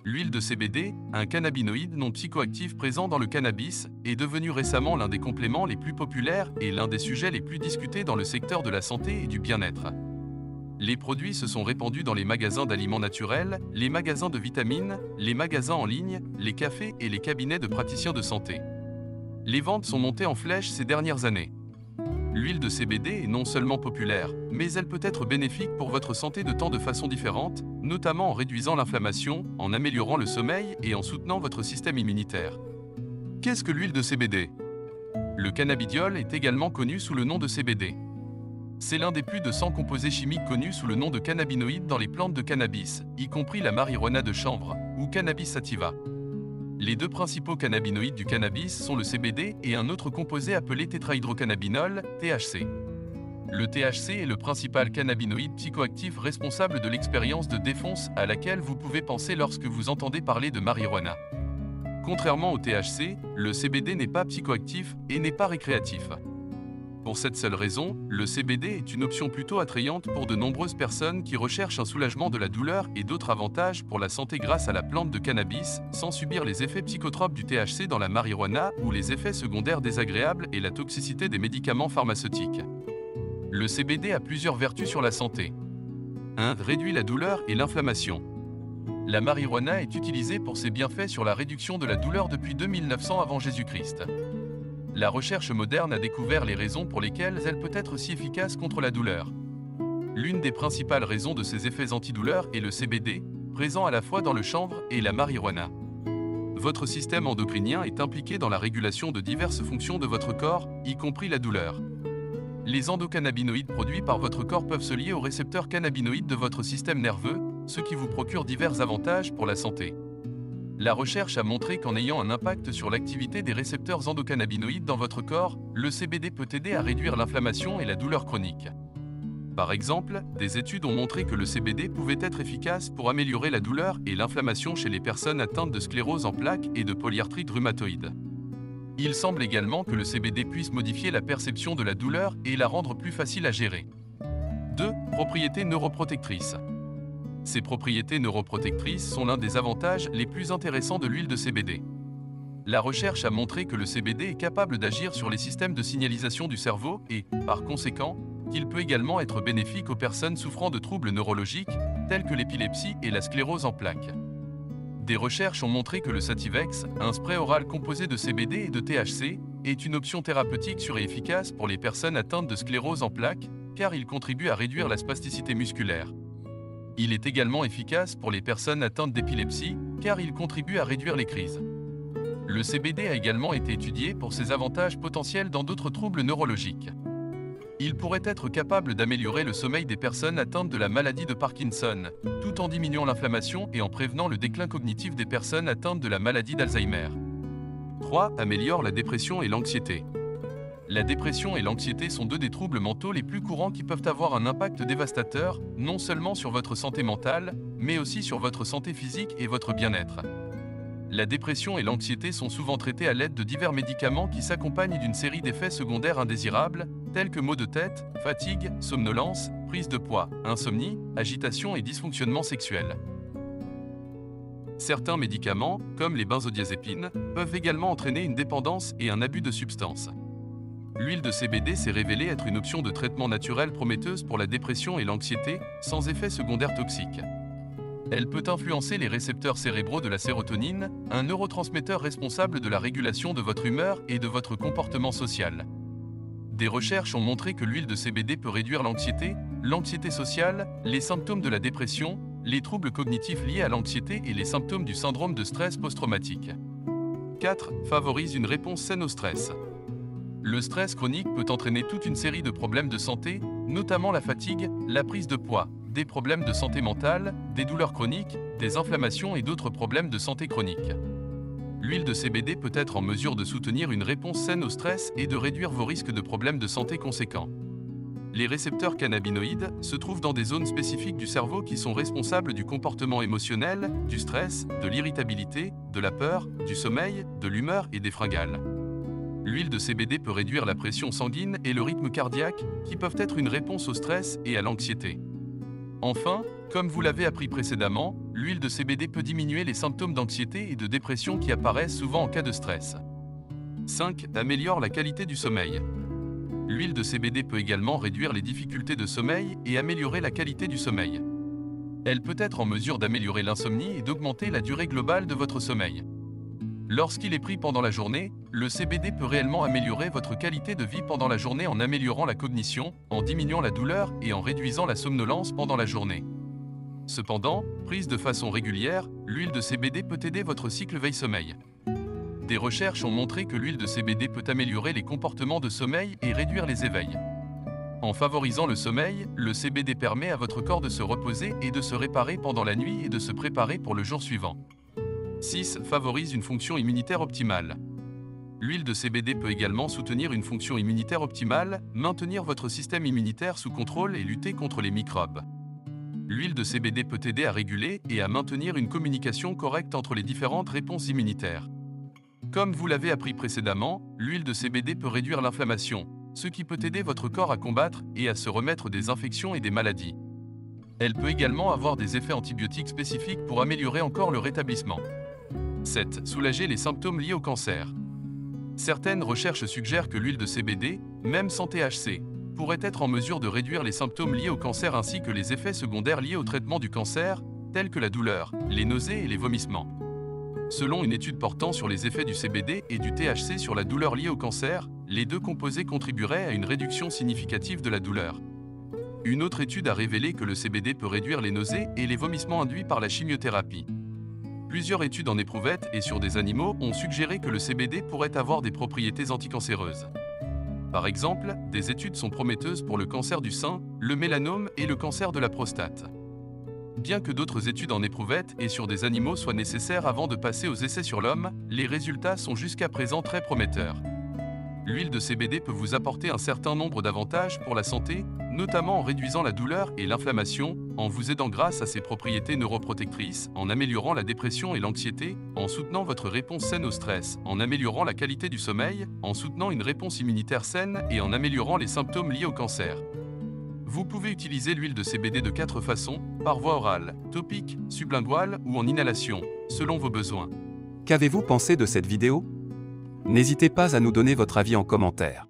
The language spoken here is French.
L'huile de CBD, un cannabinoïde non psychoactif présent dans le cannabis, est devenu récemment l'un des compléments les plus populaires et l'un des sujets les plus discutés dans le secteur de la santé et du bien-être. Les produits se sont répandus dans les magasins d'aliments naturels, les magasins de vitamines, les magasins en ligne, les cafés et les cabinets de praticiens de santé. Les ventes sont montées en flèche ces dernières années. L'huile de CBD est non seulement populaire, mais elle peut être bénéfique pour votre santé de façon différente, notamment en réduisant l'inflammation, en améliorant le sommeil et en soutenant votre système immunitaire. Qu'est-ce que l'huile de CBD? Le cannabidiol est également connu sous le nom de CBD. C'est l'un des plus de 100 composés chimiques connus sous le nom de cannabinoïdes dans les plantes de cannabis, y compris la marijuana de chanvre, ou Cannabis sativa. Les deux principaux cannabinoïdes du cannabis sont le CBD et un autre composé appelé tétrahydrocannabinol, THC. Le THC est le principal cannabinoïde psychoactif responsable de l'expérience de défonce à laquelle vous pouvez penser lorsque vous entendez parler de marijuana. Contrairement au THC, le CBD n'est pas psychoactif et n'est pas récréatif. Pour cette seule raison, le CBD est une option plutôt attrayante pour de nombreuses personnes qui recherchent un soulagement de la douleur et d'autres avantages pour la santé grâce à la plante de cannabis, sans subir les effets psychotropes du THC dans la marijuana ou les effets secondaires désagréables et la toxicité des médicaments pharmaceutiques. Le CBD a plusieurs vertus sur la santé. 1. Réduit la douleur et l'inflammation. La marijuana est utilisée pour ses bienfaits sur la réduction de la douleur depuis 2900 avant Jésus-Christ. La recherche moderne a découvert les raisons pour lesquelles elle peut être si efficace contre la douleur. L'une des principales raisons de ces effets antidouleurs est le CBD, présent à la fois dans le chanvre et la marijuana. Votre système endocrinien est impliqué dans la régulation de diverses fonctions de votre corps, y compris la douleur. Les endocannabinoïdes produits par votre corps peuvent se lier aux récepteurs cannabinoïdes de votre système nerveux, ce qui vous procure divers avantages pour la santé. La recherche a montré qu'en ayant un impact sur l'activité des récepteurs endocannabinoïdes dans votre corps, le CBD peut aider à réduire l'inflammation et la douleur chronique. Par exemple, des études ont montré que le CBD pouvait être efficace pour améliorer la douleur et l'inflammation chez les personnes atteintes de sclérose en plaques et de polyarthrite rhumatoïde. Il semble également que le CBD puisse modifier la perception de la douleur et la rendre plus facile à gérer. 2. Propriétés neuroprotectrices. Ces propriétés neuroprotectrices sont l'un des avantages les plus intéressants de l'huile de CBD. La recherche a montré que le CBD est capable d'agir sur les systèmes de signalisation du cerveau et, par conséquent, qu'il peut également être bénéfique aux personnes souffrant de troubles neurologiques, tels que l'épilepsie et la sclérose en plaques. Des recherches ont montré que le Sativex, un spray oral composé de CBD et de THC, est une option thérapeutique sûre et efficace pour les personnes atteintes de sclérose en plaques, car il contribue à réduire la spasticité musculaire. Il est également efficace pour les personnes atteintes d'épilepsie, car il contribue à réduire les crises. Le CBD a également été étudié pour ses avantages potentiels dans d'autres troubles neurologiques. Il pourrait être capable d'améliorer le sommeil des personnes atteintes de la maladie de Parkinson, tout en diminuant l'inflammation et en prévenant le déclin cognitif des personnes atteintes de la maladie d'Alzheimer. 3. Améliore la dépression et l'anxiété. La dépression et l'anxiété sont deux des troubles mentaux les plus courants qui peuvent avoir un impact dévastateur, non seulement sur votre santé mentale, mais aussi sur votre santé physique et votre bien-être. La dépression et l'anxiété sont souvent traitées à l'aide de divers médicaments qui s'accompagnent d'une série d'effets secondaires indésirables, tels que maux de tête, fatigue, somnolence, prise de poids, insomnie, agitation et dysfonctionnement sexuel. Certains médicaments, comme les benzodiazépines, peuvent également entraîner une dépendance et un abus de substances. L'huile de CBD s'est révélée être une option de traitement naturel prometteuse pour la dépression et l'anxiété, sans effets secondaires toxiques. Elle peut influencer les récepteurs cérébraux de la sérotonine, un neurotransmetteur responsable de la régulation de votre humeur et de votre comportement social. Des recherches ont montré que l'huile de CBD peut réduire l'anxiété sociale, les symptômes de la dépression, les troubles cognitifs liés à l'anxiété et les symptômes du syndrome de stress post-traumatique. 4. Favorise une réponse saine au stress. Le stress chronique peut entraîner toute une série de problèmes de santé, notamment la fatigue, la prise de poids, des problèmes de santé mentale, des douleurs chroniques, des inflammations et d'autres problèmes de santé chronique. L'huile de CBD peut être en mesure de soutenir une réponse saine au stress et de réduire vos risques de problèmes de santé conséquents. Les récepteurs cannabinoïdes se trouvent dans des zones spécifiques du cerveau qui sont responsables du comportement émotionnel, du stress, de l'irritabilité, de la peur, du sommeil, de l'humeur et des fringales. L'huile de CBD peut réduire la pression sanguine et le rythme cardiaque, qui peuvent être une réponse au stress et à l'anxiété. Enfin, Comme vous l'avez appris précédemment, l'huile de CBD peut diminuer les symptômes d'anxiété et de dépression qui apparaissent souvent en cas de stress. 5. Améliore la qualité du sommeil. L'huile de CBD peut également réduire les difficultés de sommeil et améliorer la qualité du sommeil. Elle peut être en mesure d'améliorer l'insomnie et d'augmenter la durée globale de votre sommeil. Lorsqu'il est pris pendant la journée, le CBD peut réellement améliorer votre qualité de vie pendant la journée en améliorant la cognition, en diminuant la douleur et en réduisant la somnolence pendant la journée. Cependant, prise de façon régulière, l'huile de CBD peut aider votre cycle veille-sommeil. Des recherches ont montré que l'huile de CBD peut améliorer les comportements de sommeil et réduire les éveils. En favorisant le sommeil, le CBD permet à votre corps de se reposer et de se réparer pendant la nuit et de se préparer pour le jour suivant. 6. Favorise une fonction immunitaire optimale. L'huile de CBD peut également soutenir une fonction immunitaire optimale, maintenir votre système immunitaire sous contrôle et lutter contre les microbes. L'huile de CBD peut aider à réguler et à maintenir une communication correcte entre les différentes réponses immunitaires. Comme vous l'avez appris précédemment, l'huile de CBD peut réduire l'inflammation, ce qui peut aider votre corps à combattre et à se remettre des infections et des maladies. Elle peut également avoir des effets antibiotiques spécifiques pour améliorer encore le rétablissement. 7. Soulager les symptômes liés au cancer. Certaines recherches suggèrent que l'huile de CBD, même sans THC, pourrait être en mesure de réduire les symptômes liés au cancer ainsi que les effets secondaires liés au traitement du cancer, tels que la douleur, les nausées et les vomissements. Selon une étude portant sur les effets du CBD et du THC sur la douleur liée au cancer, les deux composés contribueraient à une réduction significative de la douleur. Une autre étude a révélé que le CBD peut réduire les nausées et les vomissements induits par la chimiothérapie. Plusieurs études en éprouvettes et sur des animaux ont suggéré que le CBD pourrait avoir des propriétés anticancéreuses. Par exemple, des études sont prometteuses pour le cancer du sein, le mélanome et le cancer de la prostate. Bien que d'autres études en éprouvettes et sur des animaux soient nécessaires avant de passer aux essais sur l'homme, les résultats sont jusqu'à présent très prometteurs. L'huile de CBD peut vous apporter un certain nombre d'avantages pour la santé, notamment en réduisant la douleur et l'inflammation, en vous aidant grâce à ses propriétés neuroprotectrices, en améliorant la dépression et l'anxiété, en soutenant votre réponse saine au stress, en améliorant la qualité du sommeil, en soutenant une réponse immunitaire saine et en améliorant les symptômes liés au cancer. Vous pouvez utiliser l'huile de CBD de 4 façons, par voie orale, topique, sublinguale ou en inhalation, selon vos besoins. Qu'avez-vous pensé de cette vidéo? N'hésitez pas à nous donner votre avis en commentaire.